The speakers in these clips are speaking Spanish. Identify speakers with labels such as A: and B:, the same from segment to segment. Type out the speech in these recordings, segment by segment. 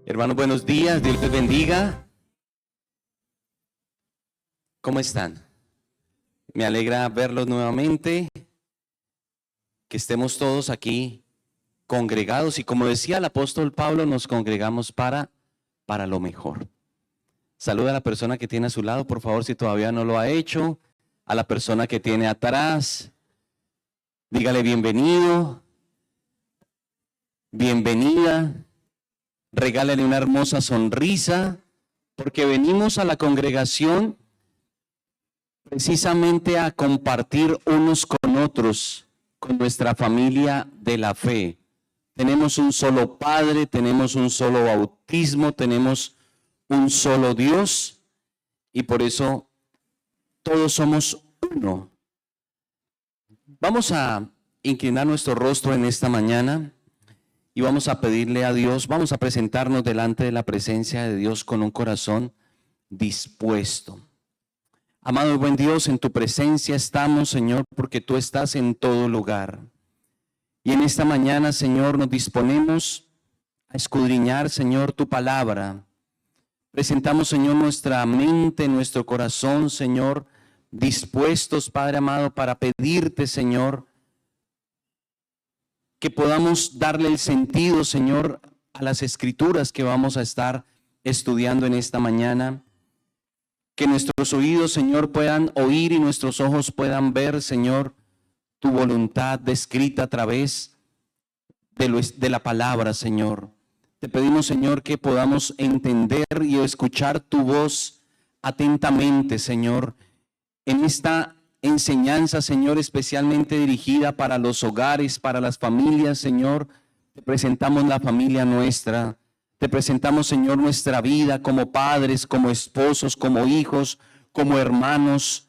A: Hermanos, buenos días, Dios les bendiga. ¿Cómo están? Me alegra verlos nuevamente, que estemos todos aquí congregados y como decía el apóstol Pablo, nos congregamos para lo mejor. Saluda a la persona que tiene a su lado, por favor, si todavía no lo ha hecho. A la persona que tiene atrás, dígale bienvenido, bienvenida. Regálale una hermosa sonrisa, porque venimos a la congregación precisamente a compartir unos con otros, con nuestra familia de la fe. Tenemos un solo Padre, tenemos un solo bautismo, tenemos un solo Dios y por eso todos somos uno. Vamos a inclinar nuestro rostro en esta mañana y vamos a pedirle a Dios, vamos a presentarnos delante de la presencia de Dios con un corazón dispuesto. Amado y buen Dios, en tu presencia estamos, Señor, porque tú estás en todo lugar. Y en esta mañana, Señor, nos disponemos a escudriñar, Señor, tu palabra. Presentamos, Señor, nuestra mente, nuestro corazón, Señor, dispuestos, Padre amado, para pedirte, Señor, que podamos darle el sentido, Señor, a las escrituras que vamos a estar estudiando en esta mañana. Que nuestros oídos, Señor, puedan oír y nuestros ojos puedan ver, Señor, tu voluntad descrita a través de la palabra, Señor. Te pedimos, Señor, que podamos entender y escuchar tu voz atentamente, Señor, en esta enseñanza, Señor, especialmente dirigida para los hogares, para las familias, Señor. Te presentamos la familia nuestra. Te presentamos, Señor, nuestra vida como padres, como esposos, como hijos, como hermanos.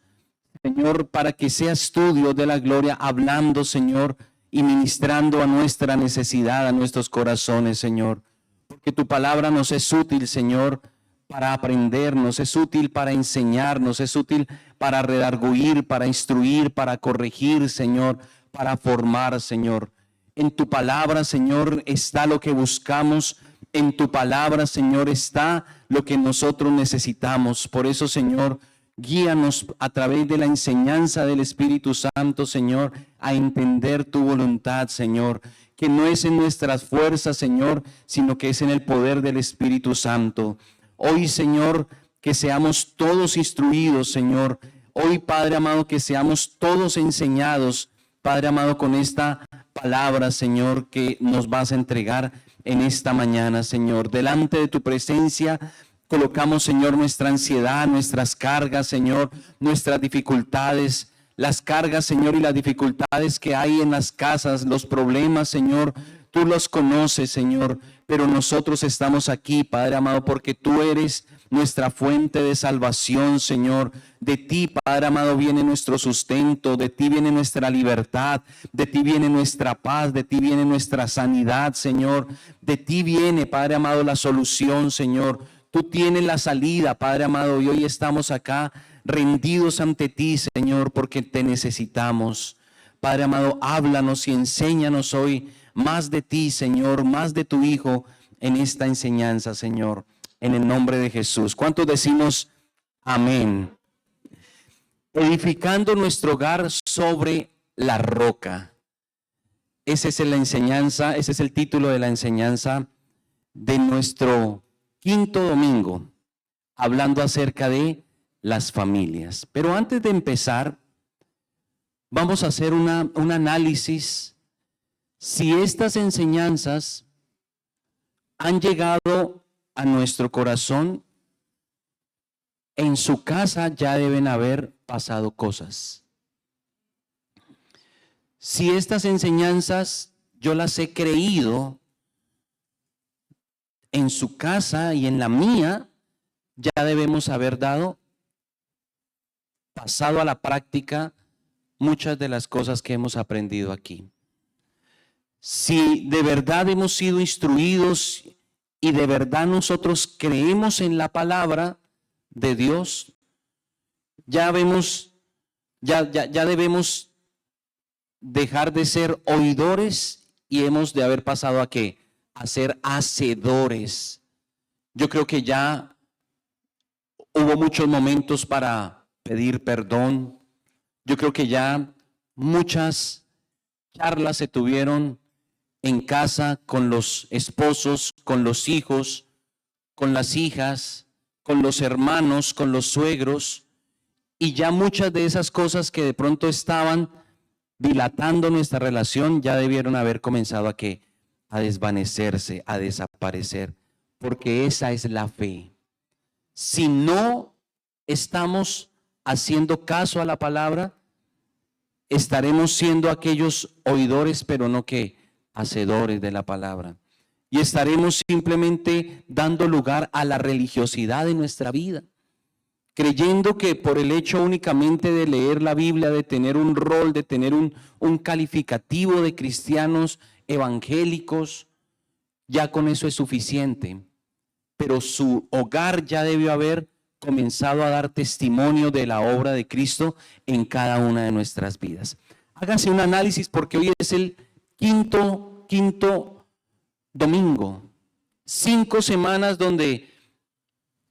A: Señor, para que seas tú, Dios de la gloria, hablando, Señor, y ministrando a nuestra necesidad, a nuestros corazones, Señor. Porque tu palabra nos es útil, Señor, para aprendernos, es útil para enseñarnos, es útil para redarguir, para instruir, para corregir, Señor, para formar, Señor. En tu palabra, Señor, está lo que buscamos. En tu palabra, Señor, está lo que nosotros necesitamos. Por eso, Señor, guíanos a través de la enseñanza del Espíritu Santo, Señor, a entender tu voluntad, Señor, que no es en nuestras fuerzas, Señor, sino que es en el poder del Espíritu Santo. Hoy, Señor, que seamos todos instruidos, Señor. Hoy, Padre amado, que seamos todos enseñados, Padre amado, con esta palabra, Señor, que nos vas a entregar en esta mañana, Señor. Delante de tu presencia colocamos, Señor, nuestra ansiedad, nuestras cargas, Señor, nuestras dificultades, las cargas, Señor, y las dificultades que hay en las casas, los problemas, Señor, tú los conoces, Señor, pero nosotros estamos aquí, Padre amado, porque tú eres nuestra fuente de salvación, Señor. De ti, Padre amado, viene nuestro sustento, de ti viene nuestra libertad, de ti viene nuestra paz, de ti viene nuestra sanidad, Señor. De ti viene, Padre amado, la solución, Señor. Tú tienes la salida, Padre amado, y hoy estamos acá rendidos ante ti, Señor, porque te necesitamos. Padre amado, háblanos y enséñanos hoy más de ti, Señor, más de tu Hijo en esta enseñanza, Señor, en el nombre de Jesús. ¿Cuántos decimos amén? Edificando nuestro hogar sobre la roca. Esa es la enseñanza, ese es el título de la enseñanza de nuestro quinto domingo, hablando acerca de las familias. Pero antes de empezar, vamos a hacer un análisis si estas enseñanzas han llegado a nuestro corazón. En su casa ya deben haber pasado cosas. Si estas enseñanzas yo las he creído en su casa y en la mía, ya debemos haber pasado a la práctica muchas de las cosas que hemos aprendido aquí. Si de verdad hemos sido instruidos y de verdad nosotros creemos en la palabra de Dios, ya debemos dejar de ser oidores y hemos de haber pasado a ¿qué? A ser hacedores Yo creo que ya hubo muchos momentos para pedir perdón. Yo creo que ya muchas charlas se tuvieron en casa con los esposos, con los hijos, con las hijas, con los hermanos, con los suegros, y ya muchas de esas cosas que de pronto estaban dilatando nuestra relación ya debieron haber comenzado a desvanecerse, a desaparecer, porque esa es la fe. Si no estamos haciendo caso a la palabra, estaremos siendo aquellos oidores, pero no que hacedores de la palabra. Y estaremos simplemente dando lugar a la religiosidad de nuestra vida, creyendo que por el hecho únicamente de leer la Biblia, de tener un rol, de tener un calificativo de cristianos evangélicos, ya con eso es suficiente. Pero su hogar ya debió haber comenzado a dar testimonio de la obra de Cristo en cada una de nuestras vidas. Hágase un análisis, porque hoy es el quinto domingo. 5 semanas donde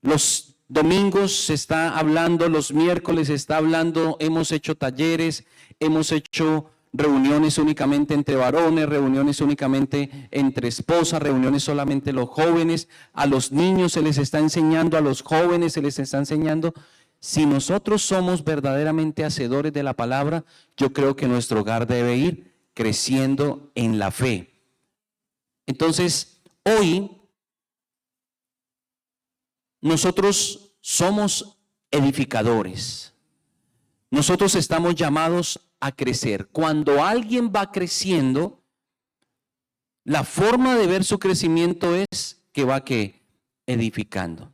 A: los domingos se está hablando, los miércoles se está hablando, hemos hecho talleres, hemos hecho reuniones únicamente entre varones, reuniones únicamente entre esposas, reuniones solamente los jóvenes, a los niños se les está enseñando, a los jóvenes se les está enseñando. Si nosotros somos verdaderamente hacedores de la palabra, yo creo que nuestro hogar debe ir creciendo en la fe. Entonces, hoy nosotros somos edificadores. Nosotros estamos llamados a crecer. Cuando alguien va creciendo, la forma de ver su crecimiento es que va edificando.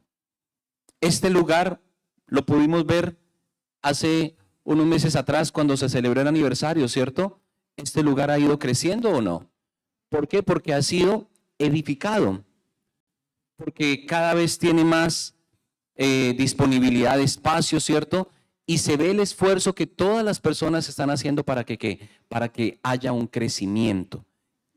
A: Este lugar lo pudimos ver hace unos meses atrás cuando se celebró el aniversario, ¿cierto? ¿Este lugar ha ido creciendo o no? ¿Por qué? Porque ha sido edificado. Porque cada vez tiene más disponibilidad de espacio, ¿cierto? Y se ve el esfuerzo que todas las personas están haciendo para que haya un crecimiento.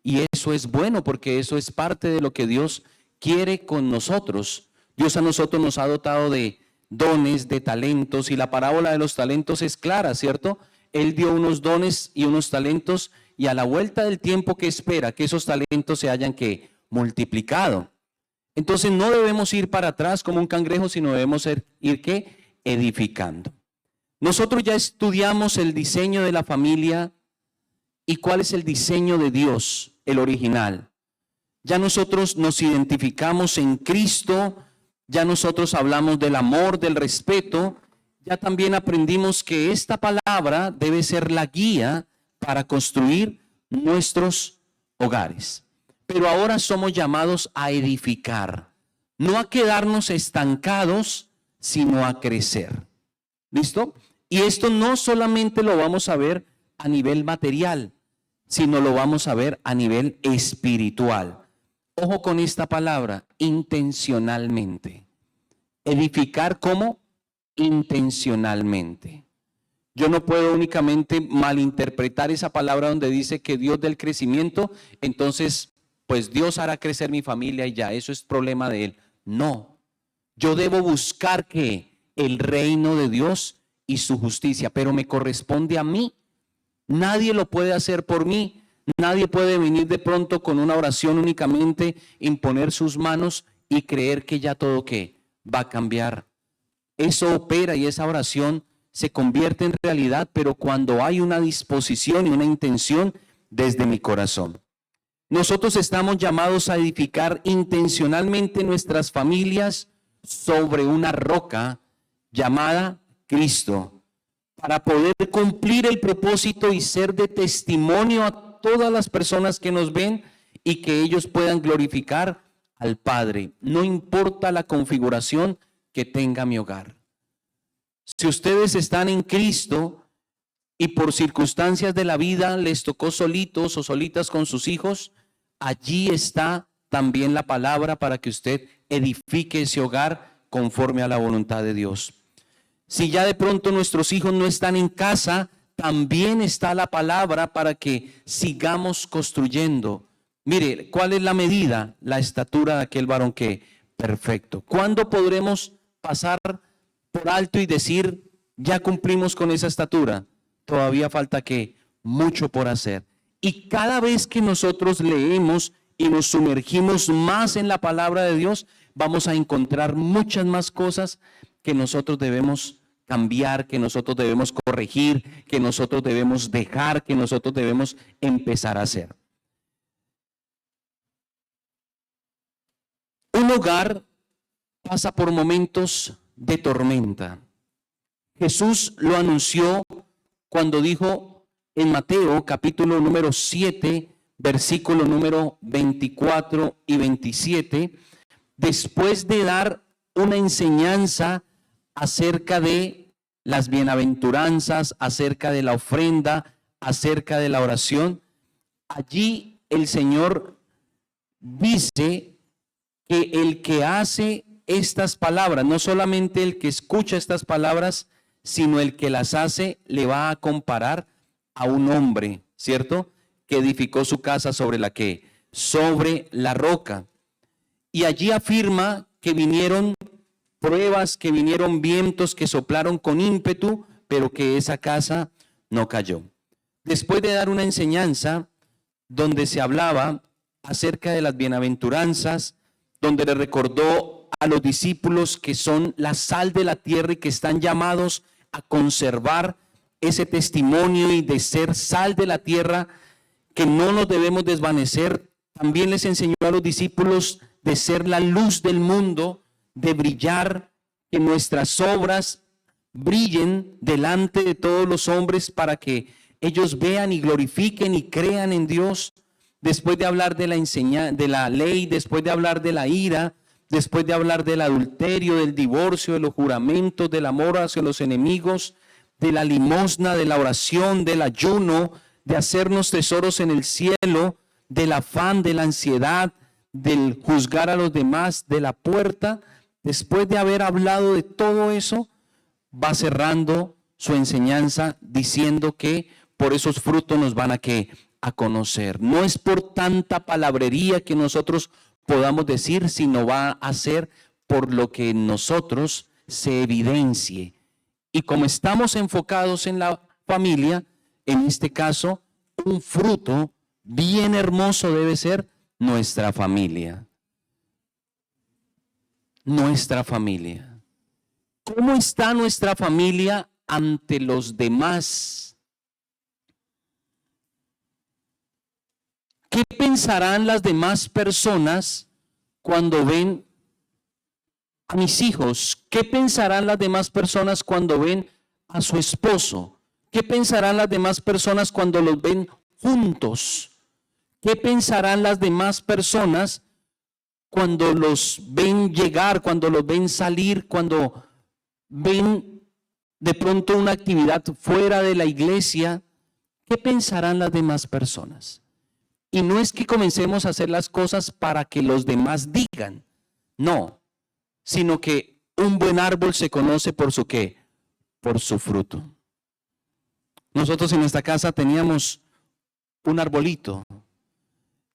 A: Y eso es bueno, porque eso es parte de lo que Dios quiere con nosotros. Dios a nosotros nos ha dotado de dones, de talentos, y la parábola de los talentos es clara, ¿cierto? Él dio unos dones y unos talentos, y a la vuelta del tiempo que espera que esos talentos se hayan multiplicado. Entonces no debemos ir para atrás como un cangrejo, sino debemos ir edificando. Nosotros ya estudiamos el diseño de la familia y cuál es el diseño de Dios, el original. Ya nosotros nos identificamos en Cristo, ya nosotros hablamos del amor, del respeto, ya también aprendimos que esta palabra debe ser la guía para construir nuestros hogares. Pero ahora somos llamados a edificar, no a quedarnos estancados, sino a crecer. ¿Listo? Y esto no solamente lo vamos a ver a nivel material, sino lo vamos a ver a nivel espiritual. Ojo con esta palabra, intencionalmente. Edificar como intencionalmente. Yo no puedo únicamente malinterpretar esa palabra donde dice que Dios da el crecimiento, entonces pues Dios hará crecer mi familia y ya, eso es problema de Él. No, yo debo buscar que el reino de Dios y su justicia, pero me corresponde a mí. Nadie lo puede hacer por mí. Nadie puede venir de pronto con una oración únicamente, imponer sus manos y creer que ya todo va a cambiar. Eso opera y esa oración se convierte en realidad, pero cuando hay una disposición y una intención desde mi corazón. Nosotros estamos llamados a edificar intencionalmente nuestras familias sobre una roca llamada Cristo, para poder cumplir el propósito y ser de testimonio a todas las personas que nos ven y que ellos puedan glorificar al Padre. No importa la configuración que tenga mi hogar. Si ustedes están en Cristo y por circunstancias de la vida les tocó solitos o solitas con sus hijos, allí está también la palabra para que usted edifique ese hogar conforme a la voluntad de Dios. Si ya de pronto nuestros hijos no están en casa, también está la palabra para que sigamos construyendo. Mire, ¿cuál es la medida? La estatura de aquel varón que perfecto. ¿Cuándo podremos pasar por alto y decir, ya cumplimos con esa estatura? Todavía falta mucho por hacer. Y cada vez que nosotros leemos y nos sumergimos más en la palabra de Dios, vamos a encontrar muchas más cosas que nosotros debemos cambiar, que nosotros debemos corregir, que nosotros debemos dejar, que nosotros debemos empezar a hacer. Un hogar pasa por momentos de tormenta. Jesús lo anunció cuando dijo en Mateo capítulo número 7, versículo número 24 y 27, después de dar una enseñanza acerca de las bienaventuranzas, acerca de la ofrenda, acerca de la oración, allí el Señor dice que el que hace estas palabras, no solamente el que escucha estas palabras, sino el que las hace, le va a comparar a un hombre, ¿cierto? Que edificó su casa sobre la que, sobre la roca. Y allí afirma que vinieron pruebas, que vinieron vientos que soplaron con ímpetu, pero que esa casa no cayó. Después de dar una enseñanza donde se hablaba acerca de las bienaventuranzas, donde le recordó a los discípulos que son la sal de la tierra y que están llamados a conservar ese testimonio y de ser sal de la tierra, que no nos debemos desvanecer. También les enseñó a los discípulos de ser la luz del mundo, de brillar, que nuestras obras brillen delante de todos los hombres para que ellos vean y glorifiquen y crean en Dios. Después de hablar de la ley, después de hablar de la ira, después de hablar del adulterio, del divorcio, de los juramentos, del amor hacia los enemigos, de la limosna, de la oración, del ayuno, de hacernos tesoros en el cielo, del afán, de la ansiedad, del juzgar a los demás, de la puerta. Después de haber hablado de todo eso, va cerrando su enseñanza diciendo que por esos frutos nos van a conocer. No es por tanta palabrería que nosotros podamos decir, sino va a ser por lo que en nosotros se evidencie. Y como estamos enfocados en la familia, en este caso, un fruto bien hermoso debe ser nuestra familia. Nuestra familia. ¿Cómo está nuestra familia ante los demás? ¿Qué pensarán las demás personas cuando ven a mis hijos? ¿Qué pensarán las demás personas cuando ven a su esposo? ¿Qué pensarán las demás personas cuando los ven juntos? ¿Qué pensarán las demás personas cuando los ven llegar, cuando los ven salir, cuando ven de pronto una actividad fuera de la iglesia? ¿Qué pensarán las demás personas? Y no es que comencemos a hacer las cosas para que los demás digan, no, sino que un buen árbol se conoce por su ¿qué? Por su fruto. Nosotros en nuestra casa teníamos un arbolito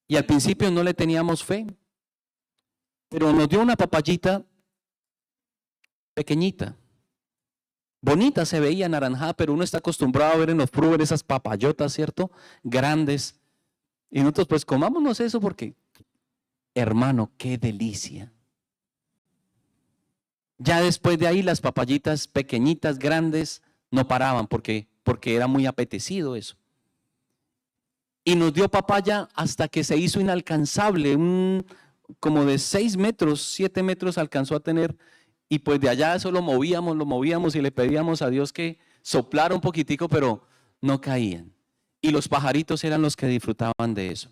A: y al principio no le teníamos fe, pero nos dio una papayita pequeñita, bonita, se veía naranjada, pero uno está acostumbrado a ver en los Fruver esas papayotas, ¿cierto? Grandes. Y nosotros pues comámonos eso porque, hermano, qué delicia. Ya después de ahí las papayitas pequeñitas, grandes, no paraban porque era muy apetecido eso. Y nos dio papaya hasta que se hizo inalcanzable, como de 6 metros, 7 metros alcanzó a tener. Y pues de allá eso lo movíamos y le pedíamos a Dios que soplara un poquitico, pero no caían. Y los pajaritos eran los que disfrutaban de eso.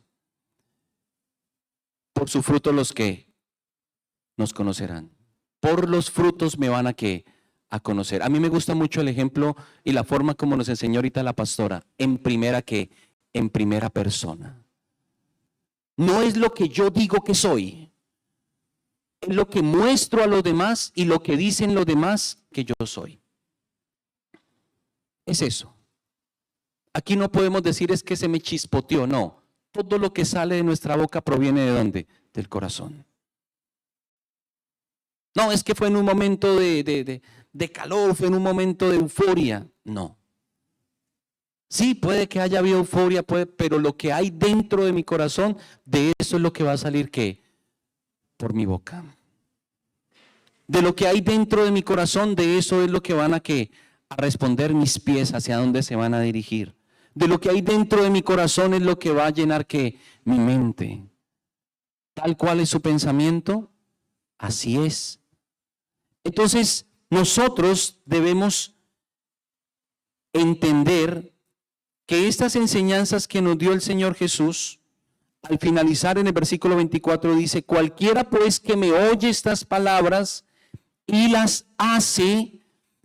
A: Por su fruto los que nos conocerán. Por los frutos me van a conocer. A mí me gusta mucho el ejemplo y la forma como nos enseñó ahorita la pastora. En primera persona. No es lo que yo digo que soy. Es lo que muestro a los demás y lo que dicen los demás que yo soy. Es eso. Aquí no podemos decir es que se me chispoteó, no. Todo lo que sale de nuestra boca proviene ¿de dónde? Del corazón. No, es que fue en un momento de calor, fue en un momento de euforia. No. Sí, puede que haya habido euforia, pero lo que hay dentro de mi corazón, de eso es lo que va a salir, ¿qué? Por mi boca. De lo que hay dentro de mi corazón, de eso es lo que van a responder mis pies, hacia dónde se van a dirigir. De lo que hay dentro de mi corazón es lo que va a llenar mi mente. Tal cual es su pensamiento, así es. Entonces, nosotros debemos entender que estas enseñanzas que nos dio el Señor Jesús, al finalizar en el versículo 24 dice, cualquiera pues que me oye estas palabras y las hace,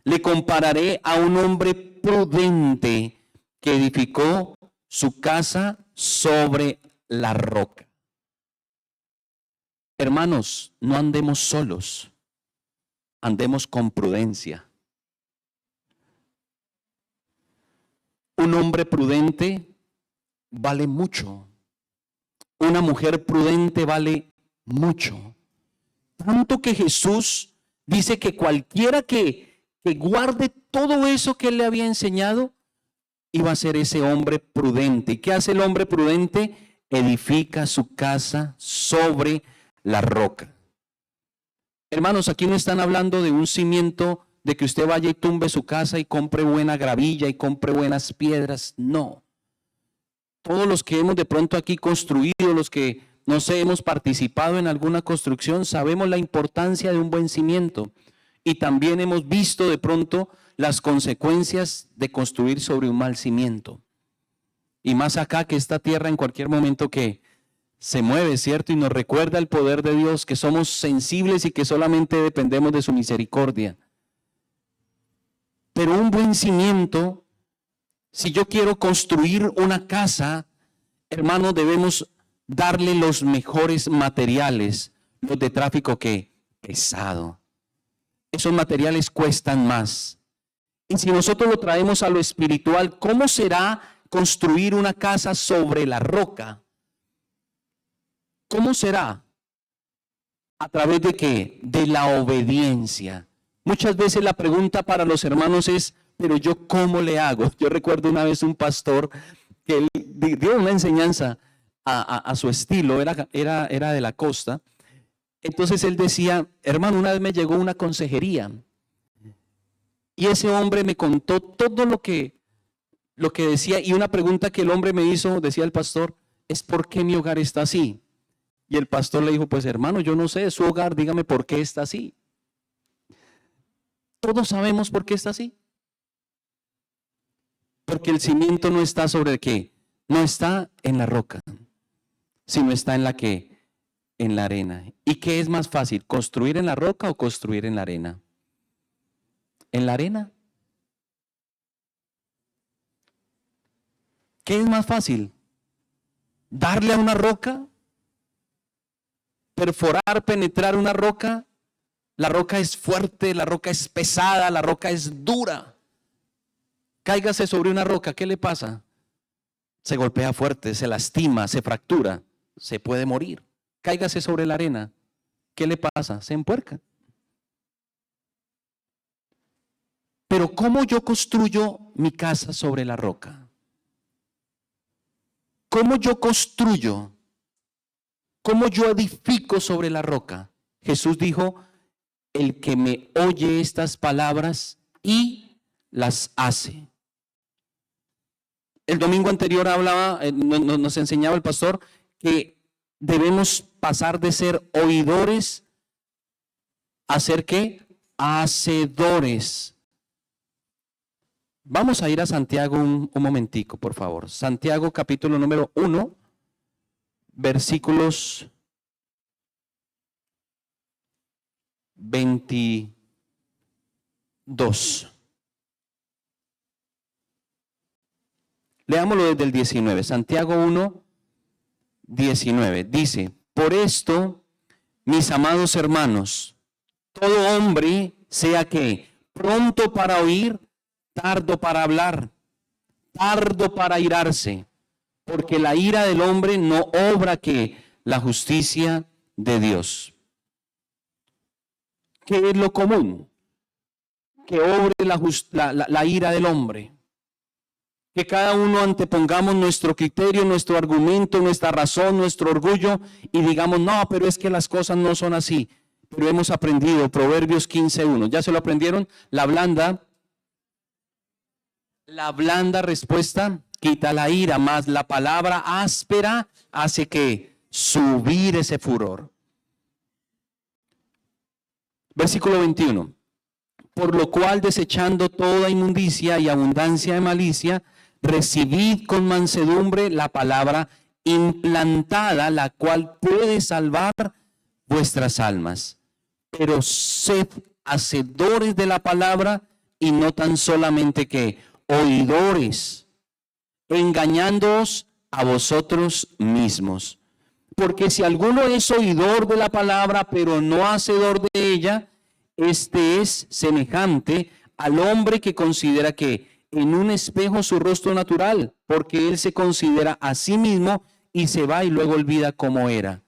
A: le compararé a un hombre prudente que edificó su casa sobre la roca. Hermanos, no andemos solos, andemos con prudencia. Un hombre prudente vale mucho. Una mujer prudente vale mucho. Tanto que Jesús dice que cualquiera que guarde todo eso que él le había enseñado, iba a ser ese hombre prudente. ¿Y qué hace el hombre prudente? Edifica su casa sobre la roca. Hermanos, aquí no están hablando de un cimiento, de que usted vaya y tumbe su casa y compre buena gravilla y compre buenas piedras. No. Todos los que hemos de pronto aquí construido, los que no sé, hemos participado en alguna construcción, sabemos la importancia de un buen cimiento. Y también hemos visto de pronto las consecuencias de construir sobre un mal cimiento. Y más acá, que esta tierra en cualquier momento que se mueve, ¿cierto? Y nos recuerda el poder de Dios, que somos sensibles y que solamente dependemos de su misericordia. Pero un buen cimiento, si yo quiero construir una casa, hermano, debemos darle los mejores materiales, los de tráfico que pesado. Esos materiales cuestan más. Y si nosotros lo traemos a lo espiritual, ¿cómo será construir una casa sobre la roca? ¿Cómo será? ¿A través de qué? De la obediencia. Muchas veces la pregunta para los hermanos es, pero yo ¿cómo le hago? Yo recuerdo una vez un pastor que él dio una enseñanza a su estilo, era de la costa. Entonces él decía, hermano, una vez me llegó una consejería y ese hombre me contó todo lo que decía, y una pregunta que el hombre me hizo, decía el pastor, es ¿por qué mi hogar está así? Y el pastor le dijo, pues hermano, yo no sé, es su hogar, dígame por qué está así. Todos sabemos por qué está así. Porque el cimiento no está sobre el qué, no está en la roca, sino está en la que, en la arena. ¿Y qué es más fácil, construir en la roca o construir en la arena? En la arena. ¿Qué es más fácil? ¿Darle a una roca? ¿Perforar, penetrar una roca? La roca es fuerte, la roca es pesada, la roca es dura. Cáigase sobre una roca, ¿qué le pasa? Se golpea fuerte, se lastima, se fractura, se puede morir. Cáigase sobre la arena, ¿qué le pasa? Se empuerca. Pero ¿cómo yo construyo mi casa sobre la roca? ¿Cómo yo construyo? ¿Cómo yo edifico sobre la roca? Jesús dijo, el que me oye estas palabras y las hace. El domingo anterior nos enseñaba el pastor que debemos pasar de ser oidores a ser ¿qué? Hacedores. Vamos a ir a Santiago un momentico, por favor. Santiago capítulo número 1, versículos 22. Leámoslo desde el 19. Santiago 1, 19. Dice, por esto, mis amados hermanos, todo hombre sea que pronto para oír, tardo para hablar, tardo para airarse, porque la ira del hombre no obra que la justicia de Dios. ¿Qué es lo común? Que obre la ira del hombre. Que cada uno antepongamos nuestro criterio, nuestro argumento, nuestra razón, nuestro orgullo y digamos, no, pero es que las cosas no son así. Pero hemos aprendido Proverbios 15:1. ¿Ya se lo aprendieron? La blanda respuesta quita la ira, más la palabra áspera hace que subir ese furor. Versículo 21. Por lo cual, desechando toda inmundicia y abundancia de malicia, recibid con mansedumbre la palabra implantada, la cual puede salvar vuestras almas. Pero sed hacedores de la palabra y no tan solamente que oidores, engañándoos a vosotros mismos. Porque si alguno es oidor de la palabra, pero no hacedor de ella, este es semejante al hombre que considera que en un espejo su rostro natural, porque él se considera a sí mismo y se va y luego olvida cómo era.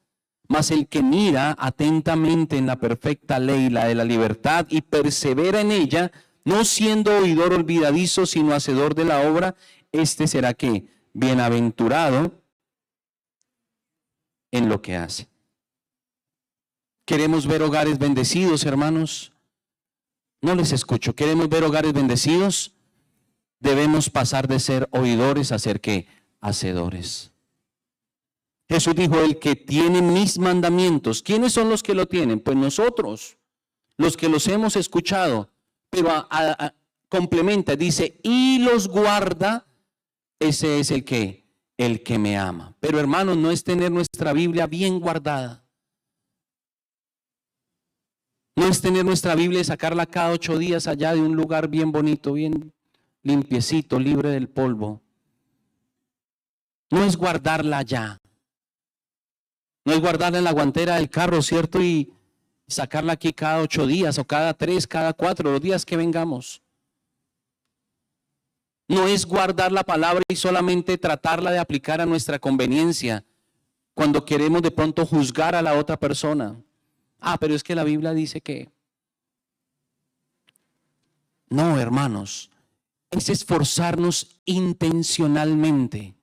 A: Mas el que mira atentamente en la perfecta ley, la de la libertad, y persevera en ella, no siendo oidor olvidadizo, sino hacedor de la obra, este será que bienaventurado en lo que hace. ¿Queremos ver hogares bendecidos, hermanos? No les escucho. ¿Queremos ver hogares bendecidos? Debemos pasar de ser oidores a ser ¿qué? Hacedores. Jesús dijo, el que tiene mis mandamientos. ¿Quiénes son los que lo tienen? Pues nosotros, los que los hemos escuchado. Pero complementa, dice, y los guarda, ese es el que me ama. Pero hermanos, no es tener nuestra Biblia bien guardada. No es tener nuestra Biblia y sacarla cada 8 días allá de un lugar bien bonito, bien limpiecito, libre del polvo. No es guardarla allá. No es guardarla en la guantera del carro, ¿cierto? Y sacarla aquí cada 8 días o cada 3, cada 4, los días que vengamos. No es guardar la palabra y solamente tratarla de aplicar a nuestra conveniencia cuando queremos de pronto juzgar a la otra persona. Pero es que la Biblia dice que... No, hermanos, es esforzarnos intencionalmente.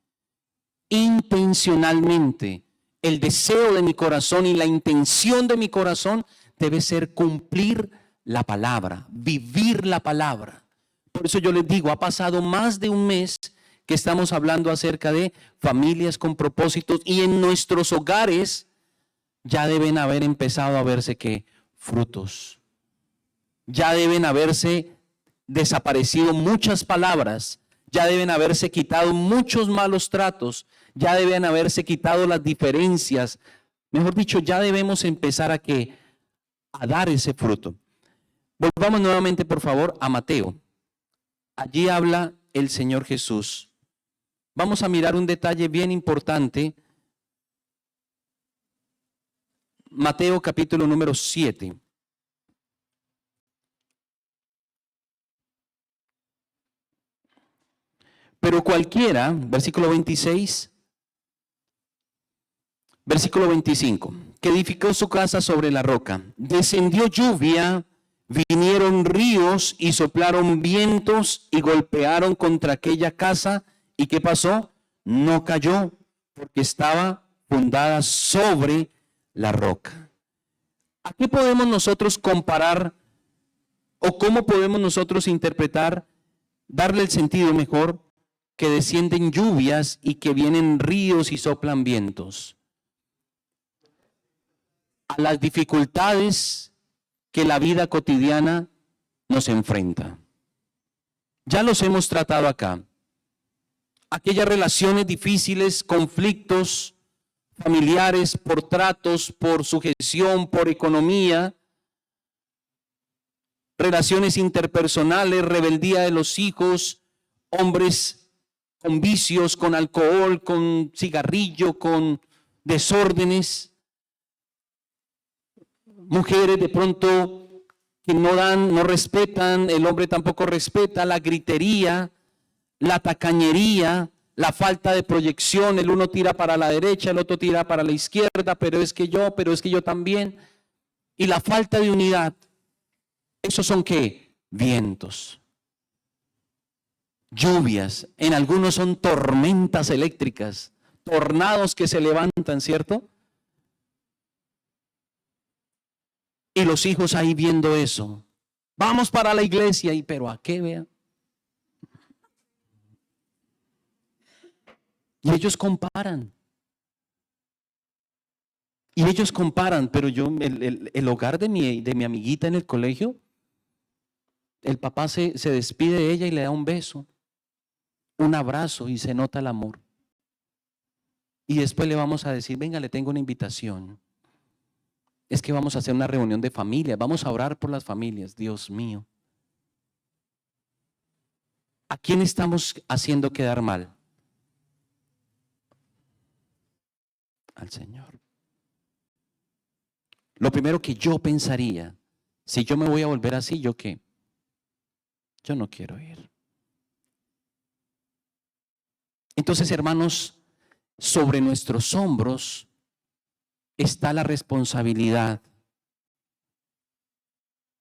A: Intencionalmente. El deseo de mi corazón y la intención de mi corazón debe ser cumplir la palabra, vivir la palabra. Por eso yo les digo, ha pasado más de un mes que estamos hablando acerca de familias con propósitos y en nuestros hogares ya deben haber empezado a verse ¿qué? Frutos. Ya deben haberse desaparecido muchas palabras, ya deben haberse quitado muchos malos tratos, ya deben haberse quitado las diferencias. Mejor dicho, ya debemos empezar a dar ese fruto. Volvamos nuevamente, por favor, a Mateo. Allí habla el Señor Jesús. Vamos a mirar un detalle bien importante. Mateo capítulo número 7. Pero cualquiera, versículo 26, versículo 25, que edificó su casa sobre la roca, descendió lluvia, vinieron ríos y soplaron vientos y golpearon contra aquella casa. ¿Y qué pasó? No cayó porque estaba fundada sobre la roca. ¿A qué podemos nosotros comparar o cómo podemos nosotros interpretar, darle el sentido mejor, que descienden lluvias y que vienen ríos y soplan vientos? A las dificultades que la vida cotidiana nos enfrenta. Ya los hemos tratado acá. Aquellas relaciones difíciles, conflictos familiares, por tratos, por sujeción, por economía, relaciones interpersonales, rebeldía de los hijos, hombres con vicios, con alcohol, con cigarrillo, con desórdenes, mujeres de pronto que no dan, no respetan, el hombre tampoco respeta, la gritería, la tacañería, la falta de proyección, el uno tira para la derecha, el otro tira para la izquierda, pero es que yo también, y la falta de unidad. ¿Esos son qué? Vientos, lluvias, en algunos son tormentas eléctricas, tornados que se levantan, ¿cierto? Y los hijos ahí viendo eso. Vamos para la iglesia, y pero ¿a qué, vean? Y ellos comparan. Y ellos comparan, pero yo, el hogar de mi amiguita en el colegio, el papá se despide de ella y le da un beso, un abrazo, y se nota el amor. Y después le vamos a decir, venga, le tengo una invitación. Es que vamos a hacer una reunión de familias, vamos a orar por las familias. Dios mío. ¿A quién estamos haciendo quedar mal? Al Señor. Lo primero que yo pensaría, si yo me voy a volver así, ¿yo qué? Yo no quiero ir. Entonces, hermanos, sobre nuestros hombros está la responsabilidad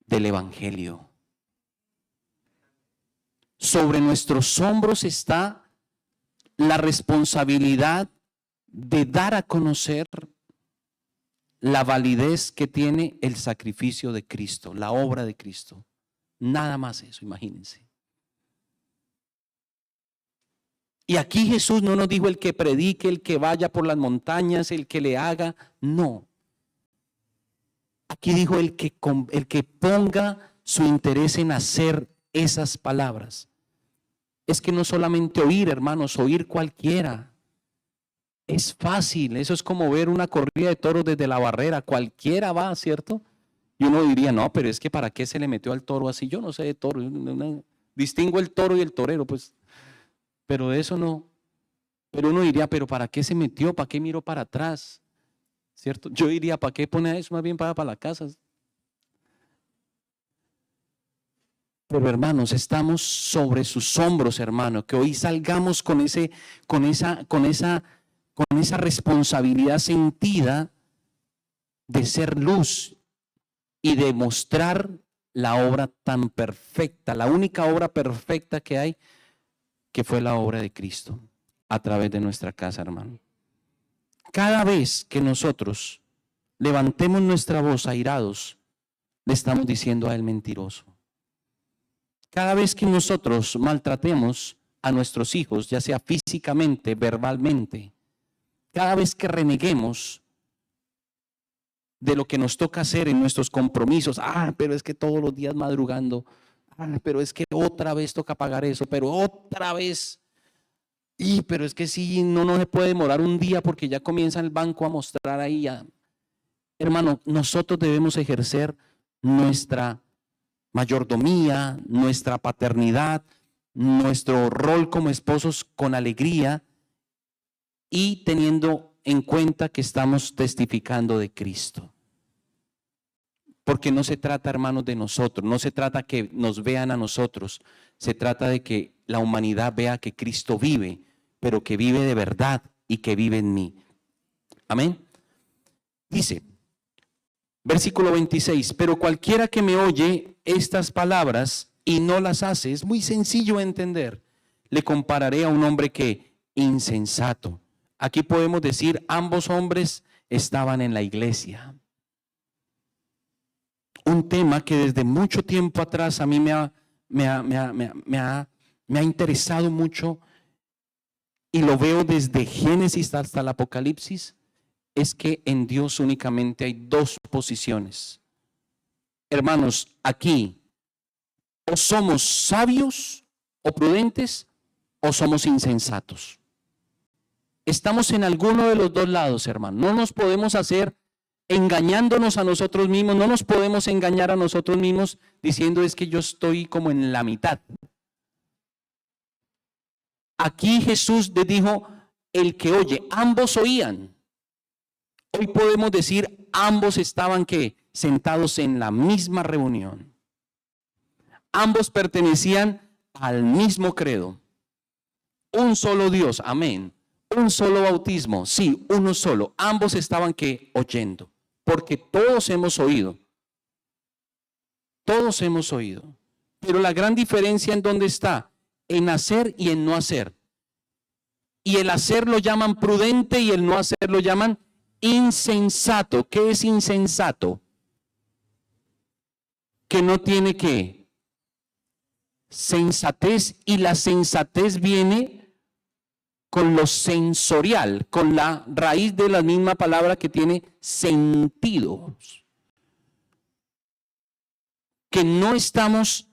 A: del Evangelio. Sobre nuestros hombros está la responsabilidad de dar a conocer la validez que tiene el sacrificio de Cristo, la obra de Cristo. Nada más eso, imagínense. Y aquí Jesús no nos dijo el que predique, el que vaya por las montañas, el que le haga, no. Aquí dijo el que ponga su interés en hacer esas palabras. Es que no solamente oír, hermanos, oír cualquiera. Es fácil, eso es como ver una corrida de toros desde la barrera, cualquiera va, ¿cierto? Y uno diría, no, pero es que ¿para qué se le metió al toro así? Yo no sé de toro, distingo el toro y el torero, pues, pero de eso no. Pero uno diría, pero ¿para qué se metió? ¿Para qué miró para atrás? ¿Cierto? Yo diría, ¿para qué pone eso? Más bien para la casa. Pero hermanos, estamos sobre sus hombros, hermano, que hoy salgamos con esa responsabilidad sentida de ser luz y de mostrar la obra tan perfecta, la única obra perfecta que hay, que fue la obra de Cristo a través de nuestra casa, hermano. Cada vez que nosotros levantemos nuestra voz airados, le estamos diciendo a él mentiroso. Cada vez que nosotros maltratemos a nuestros hijos, ya sea físicamente, verbalmente, cada vez que reneguemos de lo que nos toca hacer en nuestros compromisos, pero es que todos los días madrugando, pero es que otra vez toca pagar eso, pero otra vez, pero es que sí, no se puede demorar un día porque ya comienza el banco a mostrar ahí. Hermano, nosotros debemos ejercer nuestra mayordomía, nuestra paternidad, nuestro rol como esposos con alegría y teniendo en cuenta que estamos testificando de Cristo. Porque no se trata, hermanos, de nosotros, no se trata que nos vean a nosotros, se trata de que la humanidad vea que Cristo vive, pero que vive de verdad y que vive en mí. Amén. Dice, versículo 26, pero cualquiera que me oye estas palabras y no las hace, es muy sencillo de entender, le compararé a un hombre que insensato. Aquí podemos decir, ambos hombres estaban en la iglesia. Un tema que desde mucho tiempo atrás a mí me ha interesado mucho y lo veo desde Génesis hasta el Apocalipsis, es que en Dios únicamente hay dos posiciones. Hermanos, aquí o somos sabios o prudentes o somos insensatos. Estamos en alguno de los dos lados, hermano. No nos podemos hacer engañándonos a nosotros mismos, no nos podemos engañar a nosotros mismos diciendo es que yo estoy como en la mitad. Aquí Jesús les dijo, el que oye, ambos oían. Hoy podemos decir, ambos estaban ¿qué? Sentados en la misma reunión. Ambos pertenecían al mismo credo. Un solo Dios, amén. Un solo bautismo, sí, uno solo. Ambos estaban ¿qué? Oyendo, porque todos hemos oído. Todos hemos oído. Pero la gran diferencia en dónde está, en hacer y en no hacer. Y el hacer lo llaman prudente y el no hacer lo llaman insensato. ¿Qué es insensato? Que no tiene que sensatez, y la sensatez viene con lo sensorial, con la raíz de la misma palabra que tiene sentidos. Que no estamos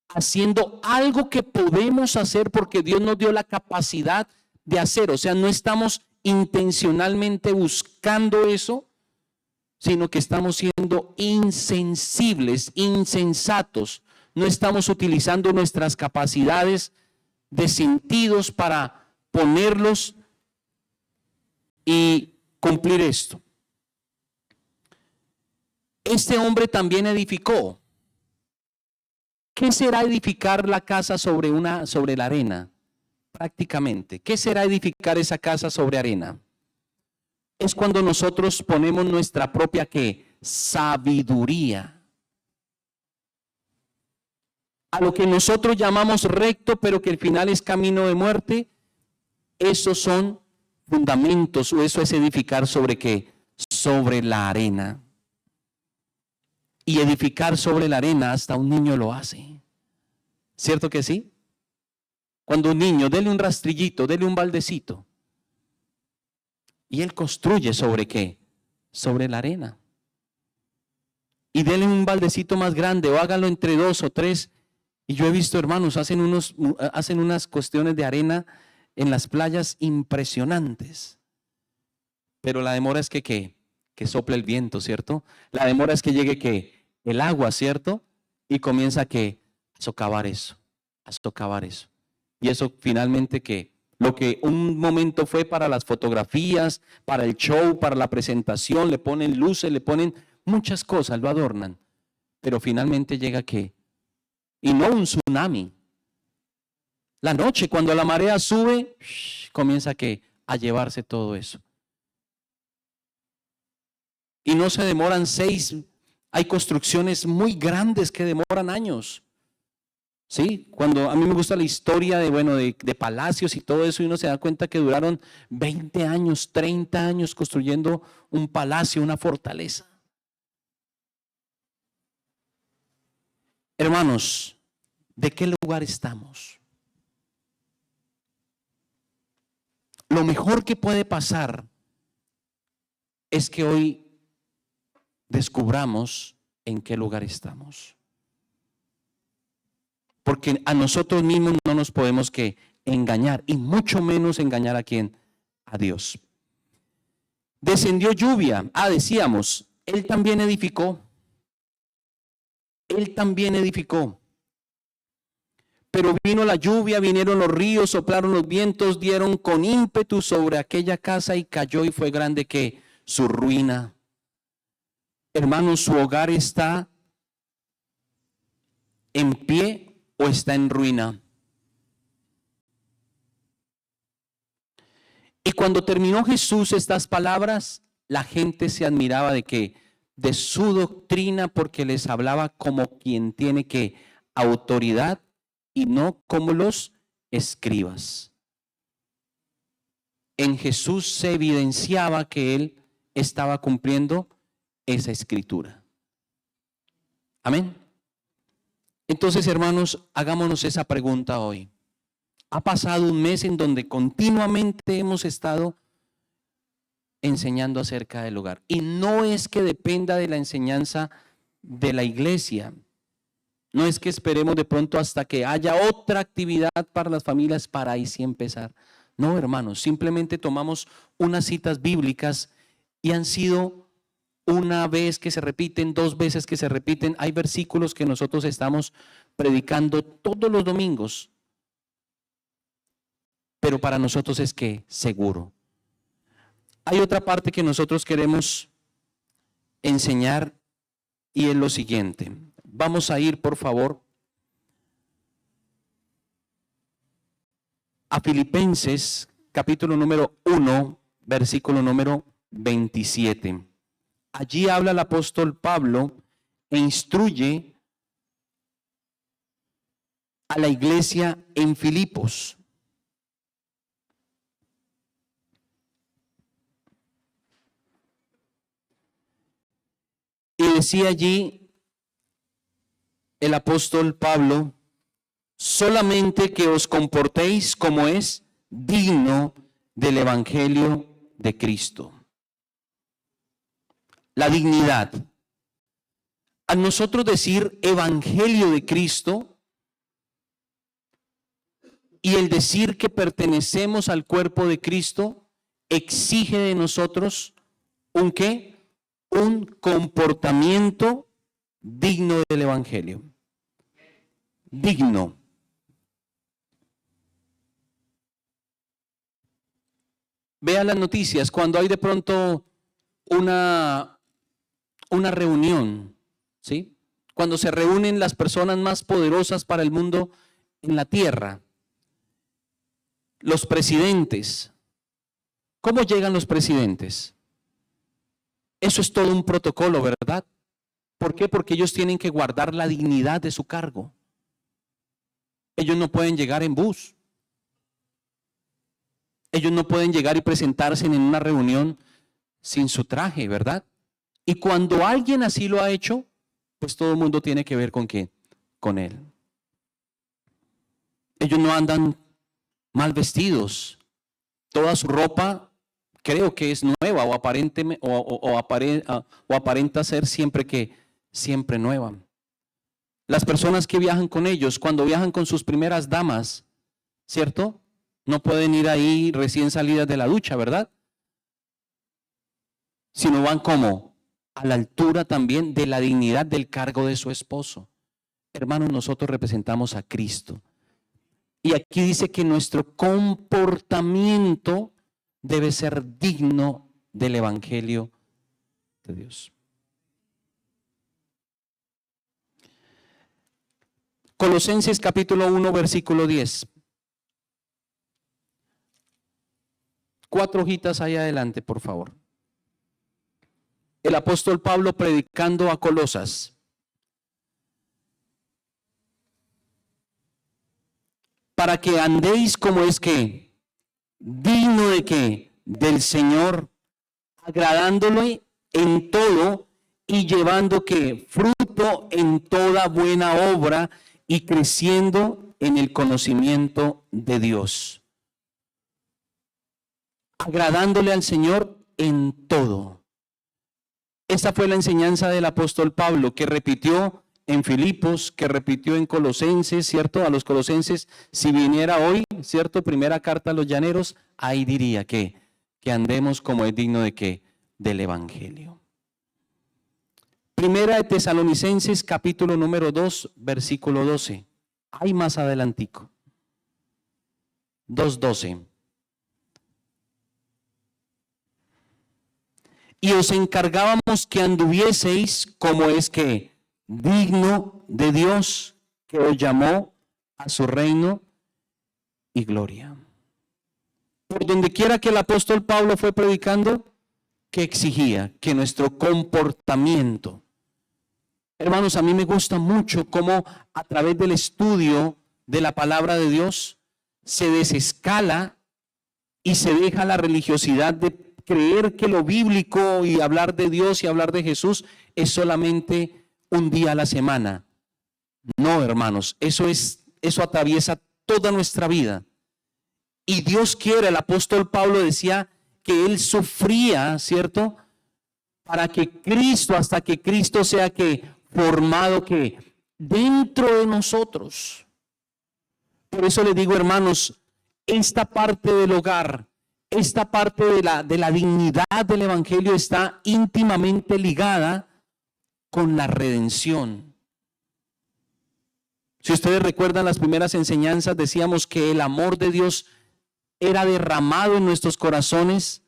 A: haciendo algo que podemos hacer porque Dios nos dio la capacidad de hacer. O sea, no estamos intencionalmente buscando eso, sino que estamos siendo insensibles, insensatos. No estamos utilizando nuestras capacidades de sentidos para ponerlos y cumplir esto. Este hombre también edificó. ¿Qué será edificar la casa sobre la arena? Prácticamente. ¿Qué será edificar esa casa sobre arena? Es cuando nosotros ponemos nuestra propia ¿qué? Sabiduría. A lo que nosotros llamamos recto, pero que al final es camino de muerte, esos son fundamentos, o eso es edificar sobre ¿qué? Sobre la arena. Y edificar sobre la arena hasta un niño lo hace. ¿Cierto que sí? Cuando un niño, dele un rastrillito, dele un baldecito. Y él construye sobre ¿qué? Sobre la arena. Y dele un baldecito más grande o hágalo entre 2 o 3. Y yo he visto, hermanos, hacen unas cuestiones de arena en las playas impresionantes. Pero la demora es que sople el viento, ¿cierto? La demora es que llegue el agua, ¿cierto? Y comienza a socavar eso, a socavar eso. Y eso finalmente lo que un momento fue para las fotografías, para el show, para la presentación, le ponen luces, le ponen muchas cosas, lo adornan. Pero finalmente llega y no un tsunami. La noche, cuando la marea sube, comienza a llevarse todo eso. Y no se demoran 6. Hay construcciones muy grandes que demoran años. Sí, cuando a mí me gusta la historia de palacios y todo eso, y uno se da cuenta que duraron 20 años, 30 años construyendo un palacio, una fortaleza. Hermanos, ¿de qué lugar estamos? Lo mejor que puede pasar es que hoy descubramos en qué lugar estamos. Porque a nosotros mismos no nos podemos engañar, y mucho menos engañar a quién, a Dios. Descendió lluvia. Decíamos, él también edificó. Él también edificó. Pero vino la lluvia, vinieron los ríos, soplaron los vientos, dieron con ímpetu sobre aquella casa y cayó, y fue grande su ruina. Hermanos, su hogar está en pie o está en ruina. Y cuando terminó Jesús estas palabras, la gente se admiraba de su doctrina, porque les hablaba como quien tiene autoridad y no como los escribas. En Jesús se evidenciaba que él estaba cumpliendo esa escritura. Amén. Entonces, hermanos, hagámonos esa pregunta hoy. Ha pasado un mes en donde continuamente hemos estado enseñando acerca del hogar. Y no es que dependa de la enseñanza de la iglesia. No es que esperemos de pronto hasta que haya otra actividad para las familias para ahí sí empezar. No, hermanos, simplemente tomamos unas citas bíblicas y han sido una vez que se repiten, 2 veces que se repiten. Hay versículos que nosotros estamos predicando todos los domingos, pero para nosotros es seguro. Hay otra parte que nosotros queremos enseñar, y es lo siguiente. Vamos a ir, por favor, a Filipenses, capítulo número 1, versículo número 27. Allí habla el apóstol Pablo e instruye a la iglesia en Filipos. Y decía allí el apóstol Pablo: solamente que os comportéis como es digno del evangelio de Cristo. La dignidad. A nosotros decir evangelio de Cristo y el decir que pertenecemos al cuerpo de Cristo exige de nosotros un ¿qué? Un comportamiento digno del evangelio. Digno. Vea las noticias cuando hay de pronto una reunión, ¿sí? Cuando se reúnen las personas más poderosas para el mundo en la tierra, los presidentes. ¿Cómo llegan los presidentes? Eso es todo un protocolo, ¿verdad? ¿Por qué? Porque ellos tienen que guardar la dignidad de su cargo. Ellos no pueden llegar en bus. Ellos no pueden llegar y presentarse en una reunión sin su traje, ¿verdad? Y cuando alguien así lo ha hecho, pues todo el mundo tiene que ver con ¿qué? Con él. Ellos no andan mal vestidos. Toda su ropa creo que es nueva o aparenta ser siempre nueva. Las personas que viajan con ellos, cuando viajan con sus primeras damas, ¿cierto? No pueden ir ahí recién salidas de la ducha, ¿verdad? Sino van como a la altura también de la dignidad del cargo de su esposo. Hermanos, nosotros representamos a Cristo. Y aquí dice que nuestro comportamiento debe ser digno del evangelio de Dios. Colosenses capítulo 1, versículo 10. 4 hojitas ahí adelante, por favor. El apóstol Pablo predicando a Colosas. Para que andéis como es que digno de que del Señor, agradándole en todo y llevando que fruto en toda buena obra y creciendo en el conocimiento de Dios. Agradándole al Señor en todo. Esa fue la enseñanza del apóstol Pablo, que repitió en Filipos, que repitió en Colosenses, ¿cierto? A los Colosenses, si viniera hoy, ¿cierto? Primera carta a los llaneros, ahí diría que andemos como es digno de ¿qué? Del evangelio. Primera de Tesalonicenses, capítulo número 2, versículo 12. Ahí más adelantico. 2:12. Y os encargábamos que anduvieseis como es que digno de Dios, que os llamó a su reino y gloria. Por donde quiera que el apóstol Pablo fue predicando, que exigía que nuestro comportamiento. Hermanos, a mí me gusta mucho cómo a través del estudio de la palabra de Dios se desescala y se deja la religiosidad de creer que lo bíblico y hablar de Dios y hablar de Jesús es solamente un día a la semana. No, hermanos, eso atraviesa toda nuestra vida. Y Dios quiere, el apóstol Pablo decía que él sufría, ¿cierto? Para que Cristo, hasta que Cristo sea que formado que dentro de nosotros. Por eso les digo, hermanos, esta parte del hogar, esta parte de la dignidad del evangelio está íntimamente ligada con la redención. Si ustedes recuerdan las primeras enseñanzas, decíamos que el amor de Dios era derramado en nuestros corazones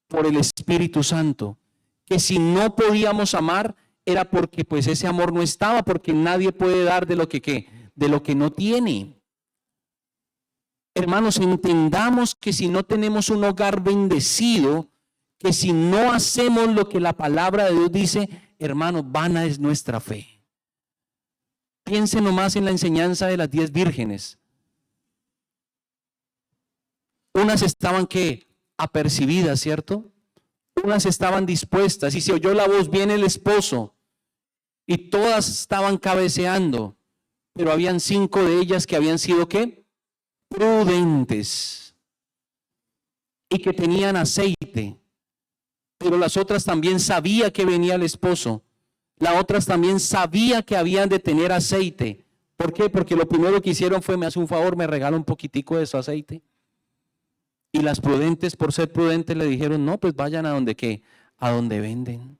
A: por el Espíritu Santo. Que si no podíamos amar, era porque pues ese amor no estaba, porque nadie puede dar de lo que no tiene. Hermanos, entendamos que si no tenemos un hogar bendecido, que si no hacemos lo que la palabra de Dios dice, hermanos, vana es nuestra fe. Piensen nomás en la enseñanza de las 10 vírgenes. Unas estaban que apercibidas, ¿cierto? Unas estaban dispuestas y se oyó la voz, viene el esposo. Y todas estaban cabeceando, pero habían 5 de ellas que habían sido ¿qué? Prudentes y que tenían aceite. Pero las otras también sabía que venía el esposo. Las otras también sabía que habían de tener aceite. ¿Por qué? Porque lo primero que hicieron fue, me hace un favor, me regala un poquitico de su aceite. Y las prudentes, por ser prudentes, le dijeron, no, pues vayan a donde qué, a donde venden.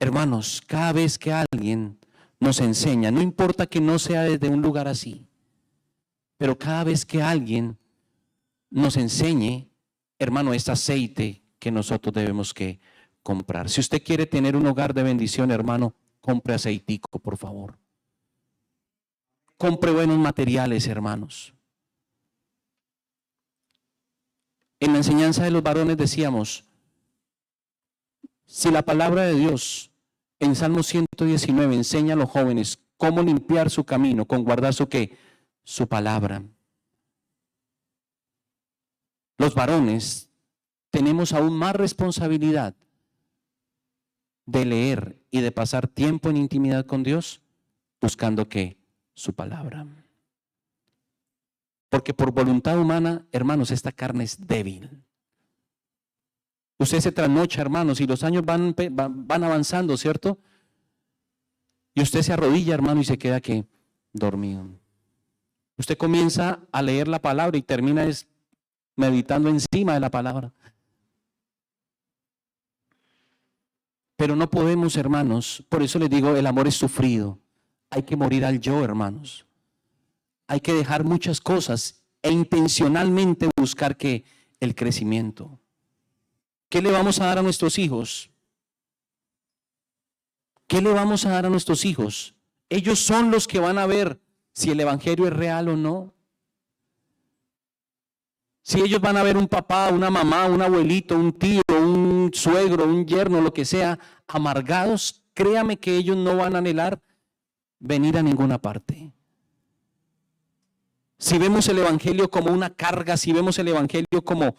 A: Hermanos, cada vez que alguien nos enseña, no importa que no sea desde un lugar así, pero cada vez que alguien nos enseñe, hermano, es aceite que nosotros debemos que comprar. Si usted quiere tener un hogar de bendición, hermano, compre aceitico, por favor. Compre buenos materiales, hermanos. En la enseñanza de los varones decíamos, si la palabra de Dios en Salmo 119 enseña a los jóvenes cómo limpiar su camino, con guardar su qué, su palabra. Los varones tenemos aún más responsabilidad de leer y de pasar tiempo en intimidad con Dios, buscando qué, su palabra. Porque por voluntad humana, hermanos, esta carne es débil. Usted se trasnocha, hermanos, y los años van avanzando, ¿cierto? Y usted se arrodilla, hermano, y se queda ¿qué? Dormido. Usted comienza a leer la palabra y termina meditando encima de la palabra. Pero no podemos, hermanos, por eso les digo, el amor es sufrido. Hay que morir al yo, hermanos. Hay que dejar muchas cosas e intencionalmente buscar que el crecimiento. ¿Qué le vamos a dar a nuestros hijos? ¿Qué le vamos a dar a nuestros hijos? Ellos son los que van a ver si el evangelio es real o no. Si ellos van a ver un papá, una mamá, un abuelito, un tío, un suegro, un yerno, lo que sea, amargados, créame que ellos no van a anhelar venir a ninguna parte. Si vemos el evangelio como una carga, si vemos el evangelio como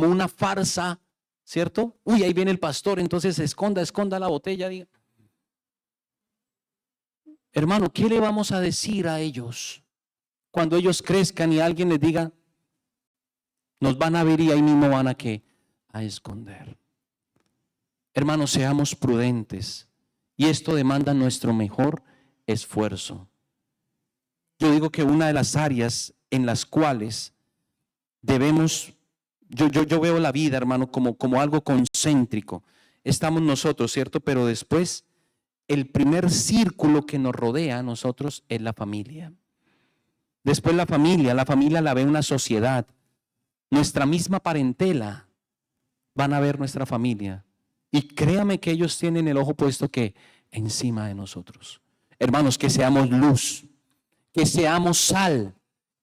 A: una farsa, ¿cierto? Uy, ahí viene el pastor, entonces esconda la botella. Diga. Hermano, ¿qué le vamos a decir a ellos cuando ellos crezcan y alguien les diga, nos van a ver y ahí mismo van a esconder? Hermanos, seamos prudentes y esto demanda nuestro mejor esfuerzo. Yo digo que una de las áreas en las cuales debemos, yo veo la vida, hermano, como algo concéntrico. Estamos nosotros, ¿cierto? Pero después, el primer círculo que nos rodea a nosotros es la familia. Después la familia la ve una sociedad. Nuestra misma parentela van a ver nuestra familia. Y créame que ellos tienen el ojo puesto que encima de nosotros. Hermanos, que seamos luz, que seamos sal,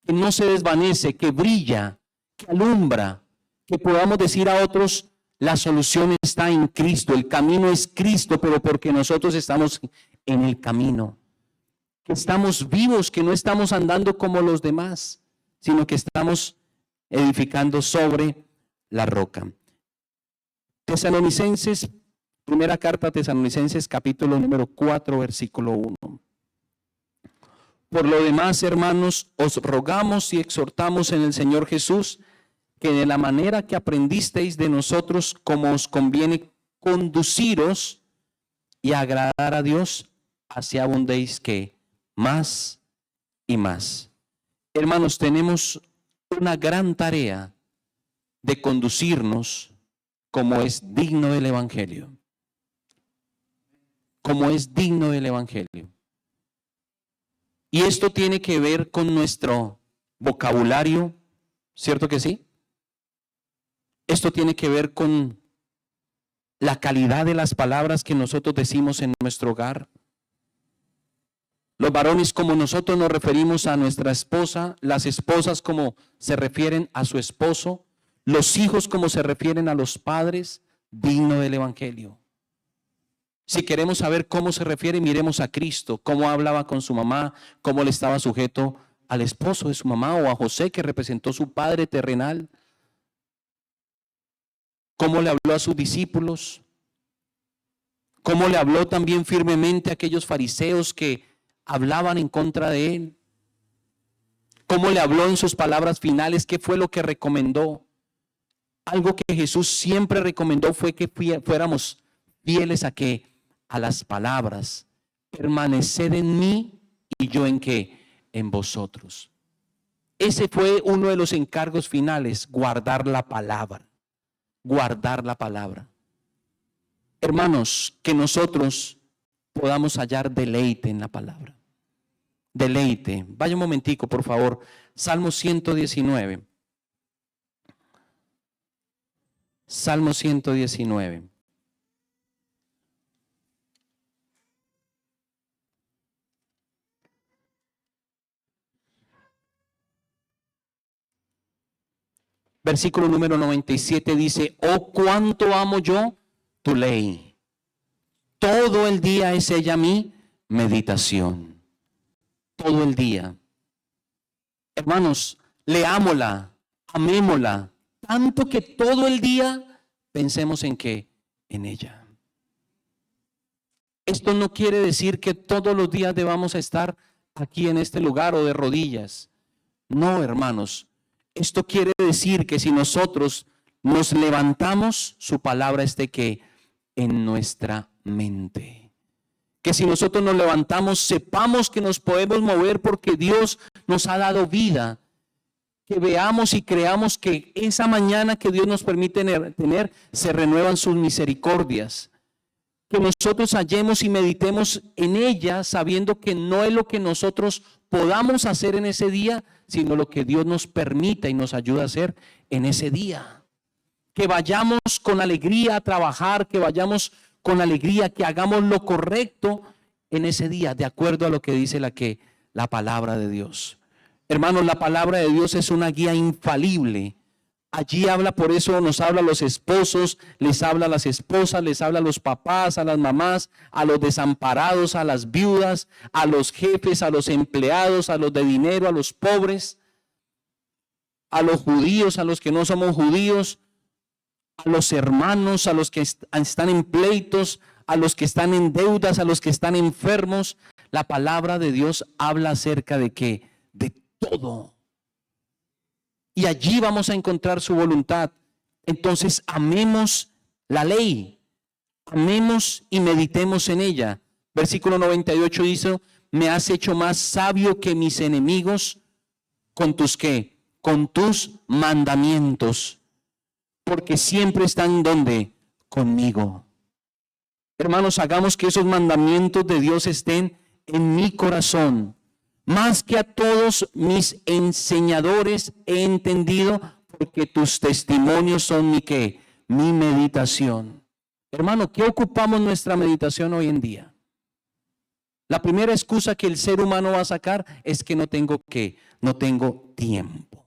A: que no se desvanece, que brilla, que alumbra, que podamos decir a otros, la solución está en Cristo, el camino es Cristo, pero porque nosotros estamos en el camino, que estamos vivos, que no estamos andando como los demás, sino que estamos edificando sobre la roca. Tesalonicenses, primera carta a Tesalonicenses, capítulo número 4, versículo 1. Por lo demás, hermanos, os rogamos y exhortamos en el Señor Jesús que de la manera que aprendisteis de nosotros, como os conviene conduciros y agradar a Dios, así abundéis que más y más. Hermanos, tenemos una gran tarea de conducirnos como es digno del Evangelio. Como es digno del Evangelio. Y esto tiene que ver con nuestro vocabulario, ¿cierto que sí? Esto tiene que ver con la calidad de las palabras que nosotros decimos en nuestro hogar. Los varones como nosotros nos referimos a nuestra esposa, las esposas como se refieren a su esposo, los hijos como se refieren a los padres, digno del Evangelio. Si queremos saber cómo se refiere, miremos a Cristo, cómo hablaba con su mamá, cómo le estaba sujeto al esposo de su mamá o a José, que representó su padre terrenal, cómo le habló a sus discípulos, cómo le habló también firmemente a aquellos fariseos que hablaban en contra de él, cómo le habló en sus palabras finales, qué fue lo que recomendó. Algo que Jesús siempre recomendó fue que fuéramos fieles a qué, a las palabras. Permaneced en mí y yo en qué, en vosotros. Ese fue uno de los encargos finales, guardar la palabra, guardar la palabra. Hermanos, que nosotros podamos hallar deleite en la palabra. Deleite. Vaya un momentico, por favor. Salmo 119. Salmo 119. Versículo número 97 dice, oh, cuánto amo yo tu ley. Todo el día es ella mi meditación. Todo el día. Hermanos, leámosla, amémosla, tanto que todo el día pensemos en qué, en ella. Esto no quiere decir que todos los días debamos estar aquí en este lugar o de rodillas. No, hermanos. Esto quiere decir que si nosotros nos levantamos, su palabra esté que en nuestra mente. Que si nosotros nos levantamos, sepamos que nos podemos mover porque Dios nos ha dado vida. Que veamos y creamos que esa mañana que Dios nos permite tener, se renuevan sus misericordias. Que nosotros hallemos y meditemos en ella, sabiendo que no es lo que nosotros podamos hacer en ese día, sino lo que Dios nos permita y nos ayuda a hacer en ese día. Que vayamos con alegría a trabajar, que vayamos con alegría, que hagamos lo correcto en ese día, de acuerdo a lo que dice la palabra de Dios. Hermanos, la palabra de Dios es una guía infalible. Allí habla, por eso nos habla a los esposos, les habla a las esposas, les habla a los papás, a las mamás, a los desamparados, a las viudas, a los jefes, a los empleados, a los de dinero, a los pobres, a los judíos, a los que no somos judíos, a los hermanos, a los que están en pleitos, a los que están en deudas, a los que están enfermos. La palabra de Dios habla acerca de qué, de todo. Y allí vamos a encontrar su voluntad. Entonces, amemos la ley, amemos y meditemos en ella. Versículo 98 dice, me has hecho más sabio que mis enemigos con tus ¿qué? Con tus mandamientos, porque siempre están ¿dónde? Conmigo. Hermanos, hagamos que esos mandamientos de Dios estén en mi corazón. Más que a todos mis enseñadores he entendido, porque tus testimonios son mi ¿qué? Mi meditación. Hermano, ¿qué ocupamos nuestra meditación hoy en día? La primera excusa que el ser humano va a sacar es que no tengo ¿qué? No tengo tiempo.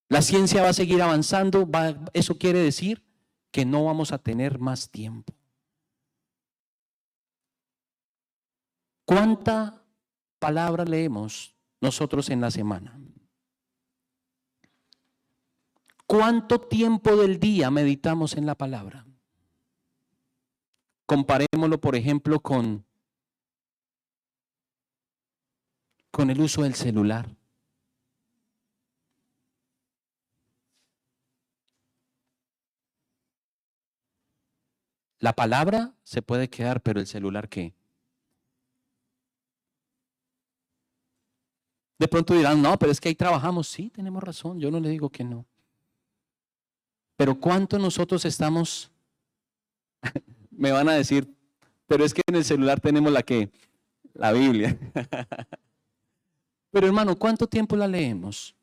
A: La ciencia va a seguir avanzando, eso quiere decir que no vamos a tener más tiempo. ¿Cuánta palabra leemos nosotros en la semana? ¿Cuánto tiempo del día meditamos en la palabra? Comparémoslo, por ejemplo, con el uso del celular. La palabra se puede quedar, pero el celular ¿qué? De pronto dirán, no, pero es que ahí trabajamos. Sí, tenemos razón, yo no le digo que no. Pero ¿cuánto nosotros estamos? Me van a decir, pero es que en el celular tenemos la Biblia. Pero hermano, ¿cuánto tiempo la leemos?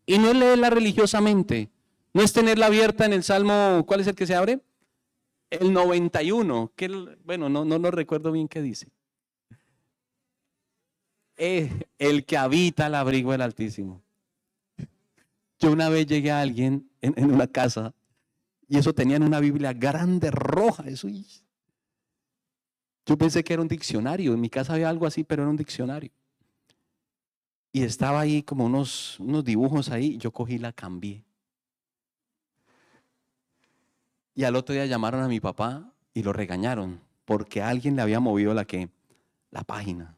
A: Y no es leerla religiosamente, no es tenerla abierta en el Salmo, ¿cuál es el que se abre? El 91, que bueno, no recuerdo bien qué dice. El que habita al abrigo del Altísimo. Yo una vez llegué a alguien en una casa Y eso tenían una Biblia grande, roja. Eso. Yo pensé que era un diccionario. En mi casa había algo así, pero era un diccionario. Y estaba ahí como unos dibujos ahí. Yo cogí y la cambié. Y al otro día llamaron a mi papá y lo regañaron porque alguien le había movido la página.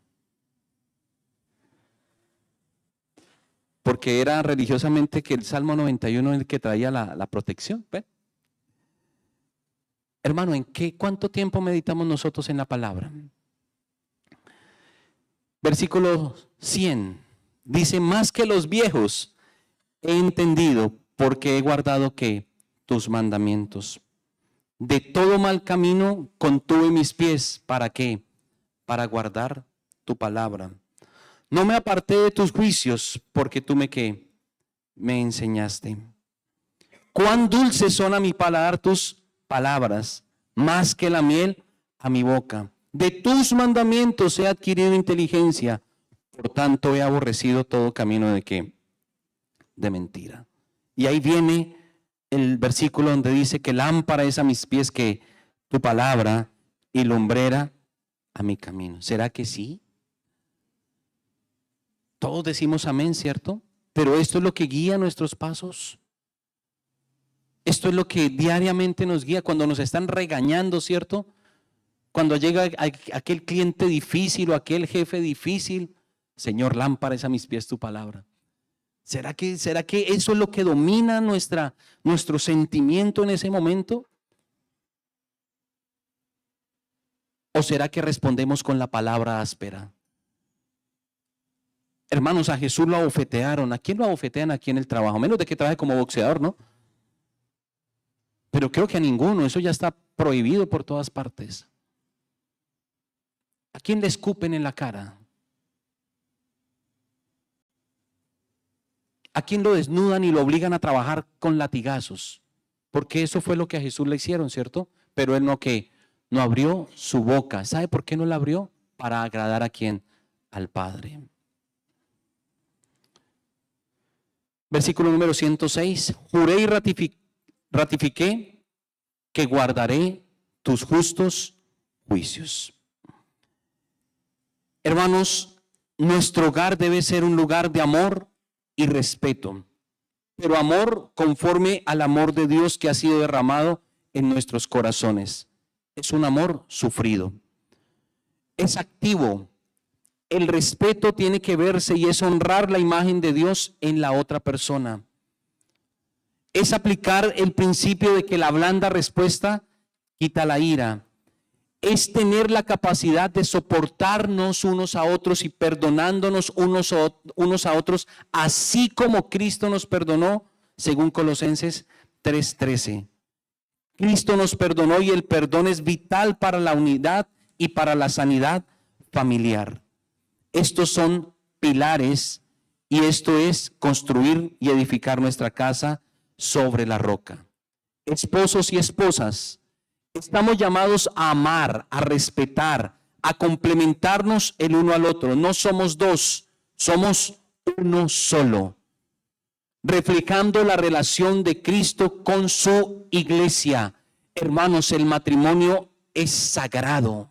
A: Porque era religiosamente que el Salmo 91 es el que traía la protección. ¿Ven? Hermano, ¿cuánto tiempo meditamos nosotros en la palabra? Versículo 100 dice: más que los viejos he entendido, porque he guardado ¿qué? Tus mandamientos. De todo mal camino contuve mis pies. ¿Para qué? Para guardar tu palabra. No me aparté de tus juicios, porque tú me enseñaste. Cuán dulces son a mi paladar tus palabras, más que la miel a mi boca. De tus mandamientos he adquirido inteligencia, por tanto he aborrecido todo camino de mentira. Y ahí viene el versículo donde dice que lámpara es a mis pies que tu palabra y lumbrera a mi camino. ¿Será que sí? Todos decimos amén, ¿cierto? Pero esto es lo que guía nuestros pasos. Esto es lo que diariamente nos guía cuando nos están regañando, ¿cierto? Cuando llega aquel cliente difícil o aquel jefe difícil. Señor, lámpara es a mis pies tu palabra. ¿Será que eso es lo que domina nuestro sentimiento en ese momento? ¿O será que respondemos con la palabra áspera? Hermanos, a Jesús lo abofetearon. ¿A quién lo abofetean aquí en el trabajo? Menos de que trabaje como boxeador, ¿no? Pero creo que a ninguno. Eso ya está prohibido por todas partes. ¿A quién le escupen en la cara? ¿A quién lo desnudan y lo obligan a trabajar con latigazos? Porque eso fue lo que a Jesús le hicieron, ¿cierto? Pero él no abrió su boca. ¿Sabe por qué no la abrió? Para agradar a quién? Al Padre. Versículo número 106. Juré y ratifiqué que guardaré tus justos juicios. Hermanos, nuestro hogar debe ser un lugar de amor y respeto, pero amor conforme al amor de Dios que ha sido derramado en nuestros corazones. Es un amor sufrido, es activo. El respeto tiene que verse y es honrar la imagen de Dios en la otra persona. Es aplicar el principio de que la blanda respuesta quita la ira. Es tener la capacidad de soportarnos unos a otros y perdonándonos unos a otros, así como Cristo nos perdonó, según Colosenses 3:13. Cristo nos perdonó y el perdón es vital para la unidad y para la sanidad familiar. Estos son pilares y esto es construir y edificar nuestra casa sobre la roca. Esposos y esposas, estamos llamados a amar, a respetar, a complementarnos el uno al otro. No somos dos, somos uno solo, reflejando la relación de Cristo con su iglesia. Hermanos, el matrimonio es sagrado.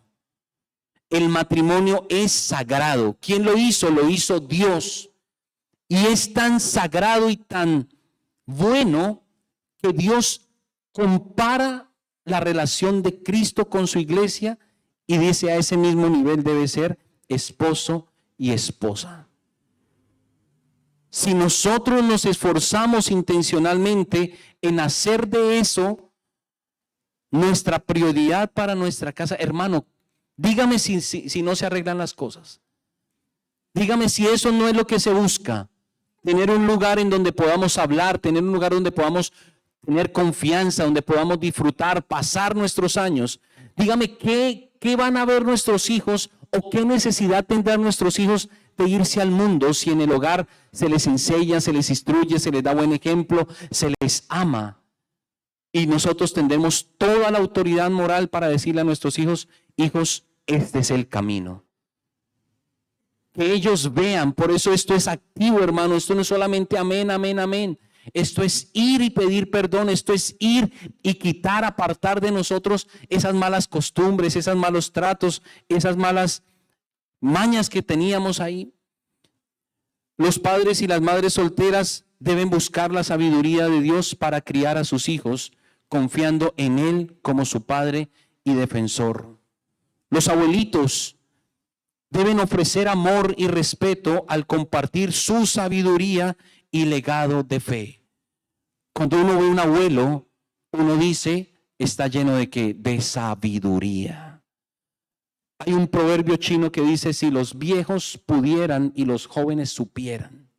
A: El matrimonio es sagrado. ¿Quién lo hizo? Lo hizo Dios. Y es tan sagrado y tan bueno que Dios compara la relación de Cristo con su iglesia y dice: a ese mismo nivel debe ser esposo y esposa. Si nosotros nos esforzamos intencionalmente en hacer de eso nuestra prioridad para nuestra casa, hermano, dígame si no se arreglan las cosas. Dígame si eso no es lo que se busca. Tener un lugar en donde podamos hablar, tener un lugar donde podamos tener confianza, donde podamos disfrutar, pasar nuestros años. Dígame qué van a ver nuestros hijos o qué necesidad tendrán nuestros hijos de irse al mundo si en el hogar se les enseña, se les instruye, se les da buen ejemplo, se les ama. Y nosotros tendremos toda la autoridad moral para decirle a nuestros hijos: hijos, este es el camino. Que ellos vean. Por eso esto es activo, hermano. Esto no es solamente amén, amén, amén. Esto es ir y pedir perdón, esto es ir y quitar, apartar de nosotros esas malas costumbres, esos malos tratos, esas malas mañas que teníamos ahí. Los padres y las madres solteras deben buscar la sabiduría de Dios para criar a sus hijos, confiando en Él como su Padre y defensor. Los abuelitos deben ofrecer amor y respeto al compartir su sabiduría y legado de fe. Cuando uno ve un abuelo, uno dice, está lleno de ¿qué? De sabiduría. Hay un proverbio chino que dice, si los viejos pudieran y los jóvenes supieran.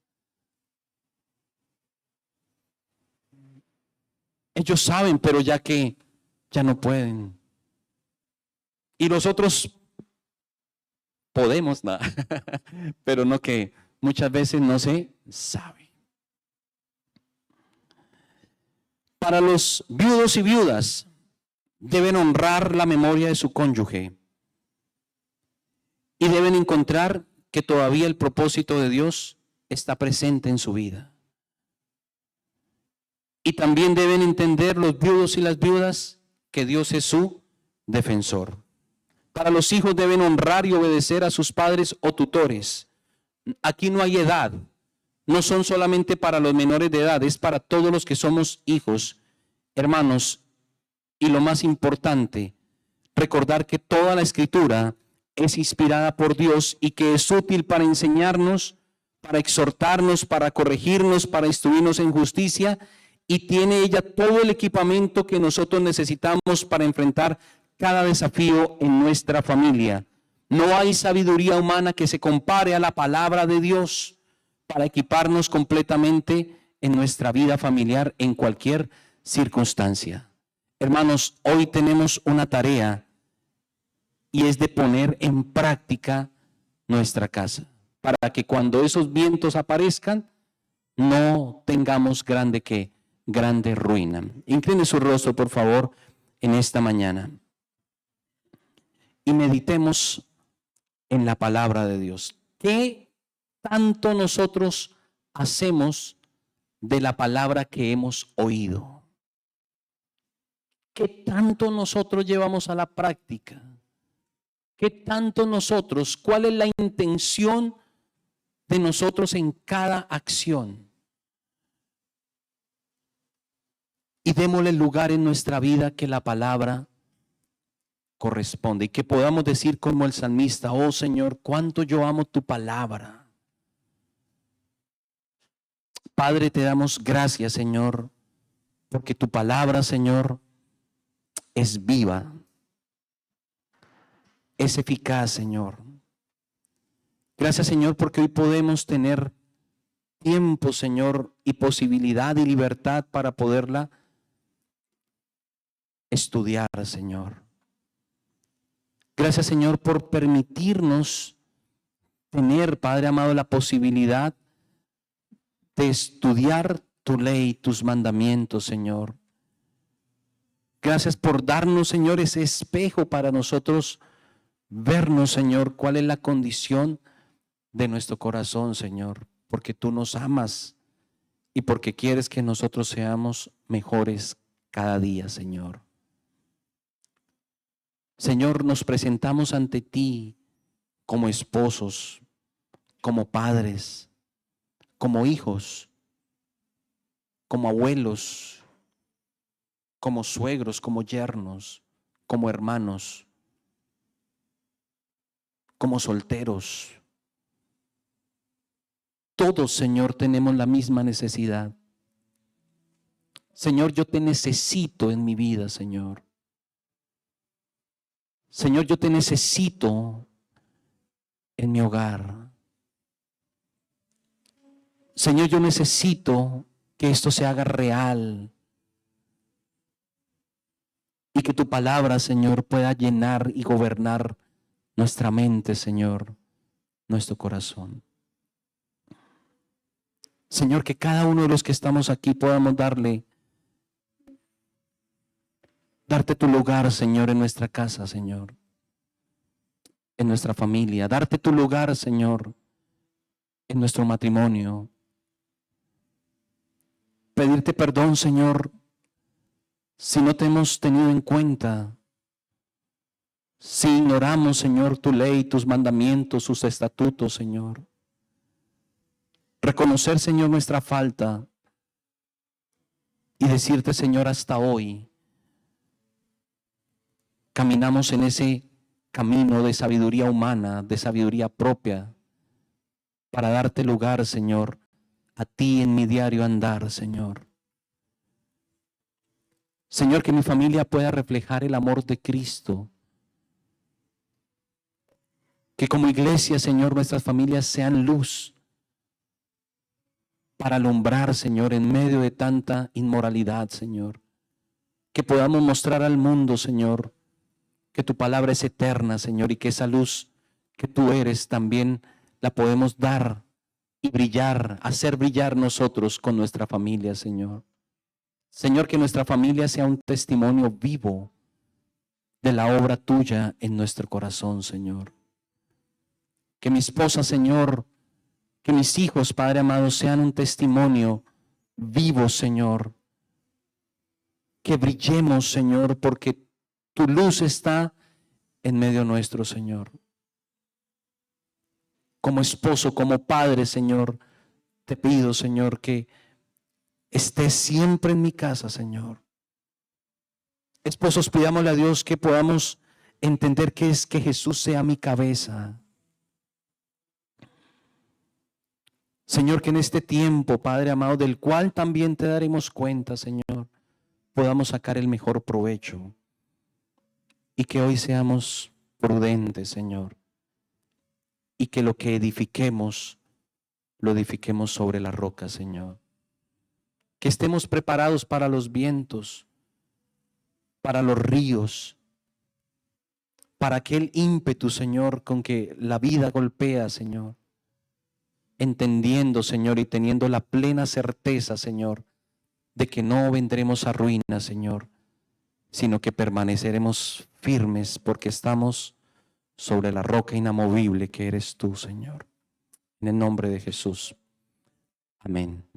A: Ellos saben, pero ya no pueden. Y nosotros podemos, pero no, que muchas veces no se sabe. Para los viudos y viudas, deben honrar la memoria de su cónyuge y deben encontrar que todavía el propósito de Dios está presente en su vida. Y también deben entender los viudos y las viudas que Dios es su defensor. Para los hijos deben honrar y obedecer a sus padres o tutores. Aquí no hay edad. No son solamente para los menores de edad, es para todos los que somos hijos, hermanos. Y lo más importante, recordar que toda la Escritura es inspirada por Dios y que es útil para enseñarnos, para exhortarnos, para corregirnos, para instruirnos en justicia, y tiene ella todo el equipamiento que nosotros necesitamos para enfrentar cada desafío en nuestra familia. No hay sabiduría humana que se compare a la palabra de Dios para equiparnos completamente en nuestra vida familiar en cualquier circunstancia. Hermanos, hoy tenemos una tarea y es de poner en práctica nuestra casa para que cuando esos vientos aparezcan no tengamos grande ruina. Incline su rostro, por favor, en esta mañana y meditemos en la palabra de Dios. ¿Qué tanto nosotros hacemos de la palabra que hemos oído? ¿Qué tanto nosotros llevamos a la práctica? ¿Qué tanto nosotros, cuál es la intención de nosotros en cada acción? Y démosle lugar en nuestra vida que la palabra corresponde y que podamos decir como el salmista, oh Señor, cuánto yo amo tu palabra. Padre, te damos gracias, Señor, porque tu palabra, Señor, es viva, es eficaz, Señor. Gracias, Señor, porque hoy podemos tener tiempo, Señor, y posibilidad y libertad para poderla estudiar, Señor. Gracias, Señor, por permitirnos tener, Padre amado, la posibilidad de estudiar tu ley, tus mandamientos, Señor. Gracias por darnos, Señor, ese espejo para nosotros vernos, Señor, cuál es la condición de nuestro corazón, Señor, porque tú nos amas y porque quieres que nosotros seamos mejores cada día, Señor. Señor, nos presentamos ante ti como esposos, como padres, como hijos, como abuelos, como suegros, como yernos, como hermanos, como solteros. Todos, Señor, tenemos la misma necesidad. Señor, yo te necesito en mi vida, Señor. Señor, yo te necesito en mi hogar. Señor, yo necesito que esto se haga real y que tu palabra, Señor, pueda llenar y gobernar nuestra mente, Señor, nuestro corazón. Señor, que cada uno de los que estamos aquí podamos darte tu lugar, Señor, en nuestra casa, Señor, en nuestra familia, darte tu lugar, Señor, en nuestro matrimonio. Pedirte perdón, Señor, si no te hemos tenido en cuenta, si ignoramos, Señor, tu ley, tus mandamientos, sus estatutos, Señor. Reconocer, Señor, nuestra falta y decirte, Señor, hasta hoy caminamos en ese camino de sabiduría humana, de sabiduría propia, para darte lugar, Señor, a ti en mi diario andar, Señor. Señor, que mi familia pueda reflejar el amor de Cristo. Que como iglesia, Señor, nuestras familias sean luz para alumbrar, Señor, en medio de tanta inmoralidad, Señor. Que podamos mostrar al mundo, Señor, que tu palabra es eterna, Señor, y que esa luz que tú eres también la podemos dar y brillar, hacer brillar nosotros con nuestra familia, Señor. Señor, que nuestra familia sea un testimonio vivo de la obra tuya en nuestro corazón, Señor. Que mi esposa, Señor, que mis hijos, Padre amado, sean un testimonio vivo, Señor. Que brillemos, Señor, porque tu luz está en medio nuestro, Señor. Como esposo, como padre, Señor, te pido, Señor, que estés siempre en mi casa, Señor. Esposos, pidámosle a Dios que podamos entender que es que Jesús sea mi cabeza. Señor, que en este tiempo, Padre amado, del cual también te daremos cuenta, Señor, podamos sacar el mejor provecho. Y que hoy seamos prudentes, Señor. Y que lo que edifiquemos, lo edifiquemos sobre la roca, Señor. Que estemos preparados para los vientos, para los ríos, para aquel ímpetu, Señor, con que la vida golpea, Señor. Entendiendo, Señor, y teniendo la plena certeza, Señor, de que no vendremos a ruina, Señor, sino que permaneceremos firmes porque estamos sobre la roca inamovible que eres tú, Señor. En el nombre de Jesús. Amén.